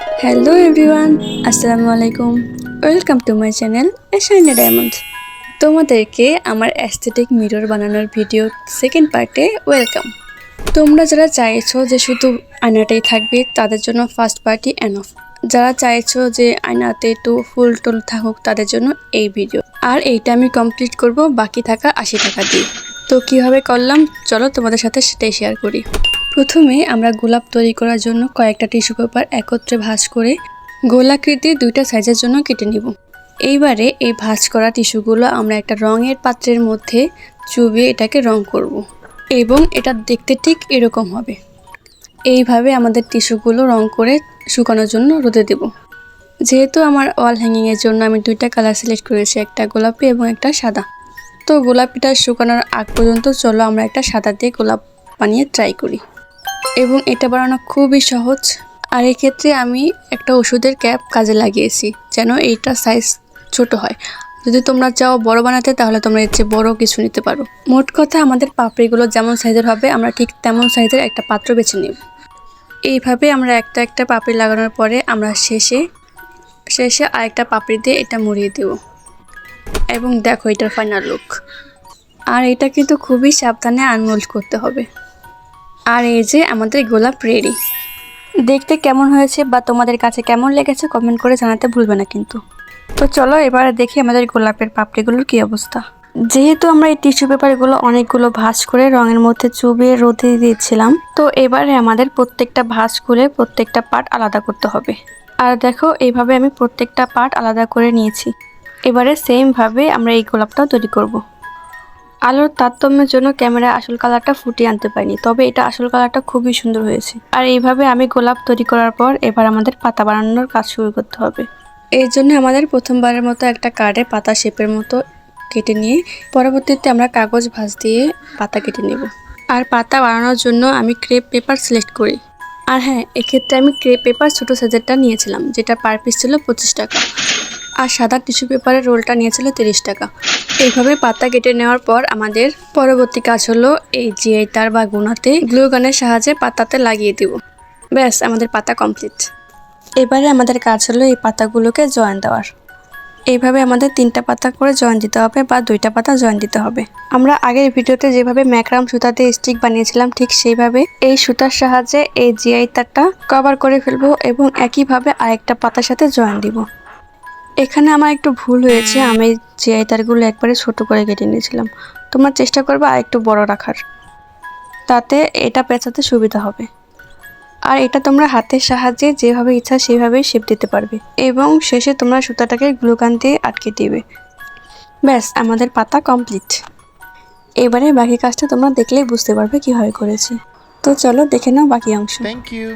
Hello everyone, আসসালামু আলাইকুম। Welcome to my channel shiny diamond. তোমাদেরকে আমার অ্যাস্থেটিক মিরর বানানোর ভিডিও সেকেন্ড পার্টে ওয়েলকাম। তোমরা যারা চাইছো যে শুধু আয়নাটাই থাকবে তাদের জন্য ফার্স্ট পার্টি এনফ। যারা চাইছো যে আয়নাতে একটু ফুল টুল থাকুক তাদের জন্য এই ভিডিও। আর এইটা আমি কমপ্লিট করব বাকি থাকা 80 টাকা দিয়ে। তো কীভাবে করলাম চলো তোমাদের সাথে সেটাই শেয়ার করি। প্রথমে আমরা গোলাপ তৈরি করার জন্য কয়েকটা টিস্যু পেপার একত্রে ভাঁজ করে গোলাকৃতি দুইটা সাইজের জন্য কেটে নিব। এইবারে এই ভাঁজ করা টিস্যুগুলো আমরা একটা রঙের পাত্রের মধ্যে চুবিয়ে এটাকে রং করব এবং এটা দেখতে ঠিক এরকম হবে। এইভাবে আমাদের টিস্যুগুলো রং করে শুকানোর জন্য রোদে দেব। যেহেতু আমার ওয়াল হ্যাঙ্গিংয়ের জন্য আমি দুইটা কালার সিলেক্ট করেছি, একটা গোলাপি এবং একটা সাদা। তো গোলাপিটা শুকানোর আগ পর্যন্ত চলো আমরা একটা সাদা দিয়ে গোলাপ বানিয়ে ট্রাই করি। এবং এটা বানানো খুবই সহজ। আর এক্ষেত্রে আমি একটা ওষুধের ক্যাপ কাজে লাগিয়েছি যেন এইটা সাইজ ছোট হয়। যদি তোমরা চাও বড় বানাতে তাহলে তোমরা এর চেয়ে বড় কিছু নিতে পারো। মোট কথা আমাদের পাপড়িগুলো যেমন সাইজের হবে আমরা ঠিক তেমন সাইজের একটা পাত্র বেছে নেব। এইভাবে আমরা একটা একটা পাপড়ি লাগানোর পরে আমরা শেষে আরেকটা পাপড়ি দিয়ে এটা মুড়িয়ে দেব। এবং দেখো এটার ফাইনাল লুক। আর এটা কিন্তু খুবই সাবধানে আনমোল্ড করতে হবে। আর এই যে আমাদের গোলাপ রেডি। দেখতে কেমন হয়েছে বা তোমাদের কাছে কেমন লেগেছে কমেন্ট করে জানাতে ভুলবে না কিন্তু। তো চলো এবারে দেখি আমাদের গোলাপের পাপড়িগুলোর কি অবস্থা। যেহেতু আমরা এই টিস্যু পেপারগুলো অনেকগুলো ভাঁজ করে রঙের মধ্যে চুবিয়ে রোদে দিয়েছিলাম, তো এবারে আমাদের প্রত্যেকটা ভাঁজ করে প্রত্যেকটা পার্ট আলাদা করতে হবে। আর দেখো এইভাবে আমি প্রত্যেকটা পার্ট আলাদা করে নিয়েছি। এবারে সেমভাবে আমরা এই গোলাপটাও তৈরি করব। আলোর তারতম্যের জন্য ক্যামেরায় আসল কালারটা ফুটিয়ে আনতে পারিনি, তবে এটা আসল কালারটা খুবই সুন্দর হয়েছে। আর এইভাবে আমি গোলাপ তৈরি করার পর এবার আমাদের পাতা বানানোর কাজ শুরু করতে হবে। এর জন্য আমাদের প্রথমবারের মতো একটা কার্ডে পাতা শেপের মতো কেটে নিয়ে পরবর্তীতে আমরা কাগজ ভাঁজ দিয়ে পাতা কেটে নেব। আর পাতা বানানোর জন্য আমি ক্রেপ পেপার সিলেক্ট করি। আর হ্যাঁ, এক্ষেত্রে আমি ক্রেপ পেপার ছোটো সাইজেরটা নিয়েছিলাম, যেটা পার পিস ছিল 25 টাকা। আর সাদা টিস্যু পেপারের রোলটা নিয়েছিল 30 টাকা। এইভাবে পাতা কেটে নেওয়ার পর আমাদের পরবর্তী কাজ হলো এই জিআই তার বা গুনাতে গ্লু গানের সাহায্যে পাতাতে লাগিয়ে দেব। ব্যাস, আমাদের পাতা কমপ্লিট। এবারে আমাদের কাজ হলো এই পাতাগুলোকে জয়েন দেওয়ার। এইভাবে আমাদের 3টা পাতা করে জয়েন দিতে হবে বা 2টা পাতা জয়েন দিতে হবে। আমরা আগের ভিডিওতে যেভাবে ম্যাক্রাম সুতা দিয়ে স্টিক বানিয়েছিলাম ঠিক সেইভাবে এই সুতার সাহায্যে এই জিআই তারটা কভার করে ফেলবো এবং একইভাবে আরেকটা পাতার সাথে জয়েন দিব। এখানে আমার একটু ভুল হয়েছে, আমি জিআই তারগুলো একবারে ছোট করে কেটে নিয়েছিলাম। তোমরা চেষ্টা করবে আর একটু বড় রাখার, তাতে এটা পেঁচাতে সুবিধা হবে। আর এটা তোমরা হাতের সাহায্যে যেভাবে ইচ্ছা সেভাবেই শেপ দিতে পারবে এবং শেষে তোমরা সুতাটাকে গ্লুগান দিয়ে আটকে দিবে। ব্যাস, আমাদের পাতা কমপ্লিট। এবারে বাকি কাজটা তোমরা দেখলেই বুঝতে পারবে কীভাবে করেছি। তো চলো দেখে নাও বাকি অংশ। Thank you.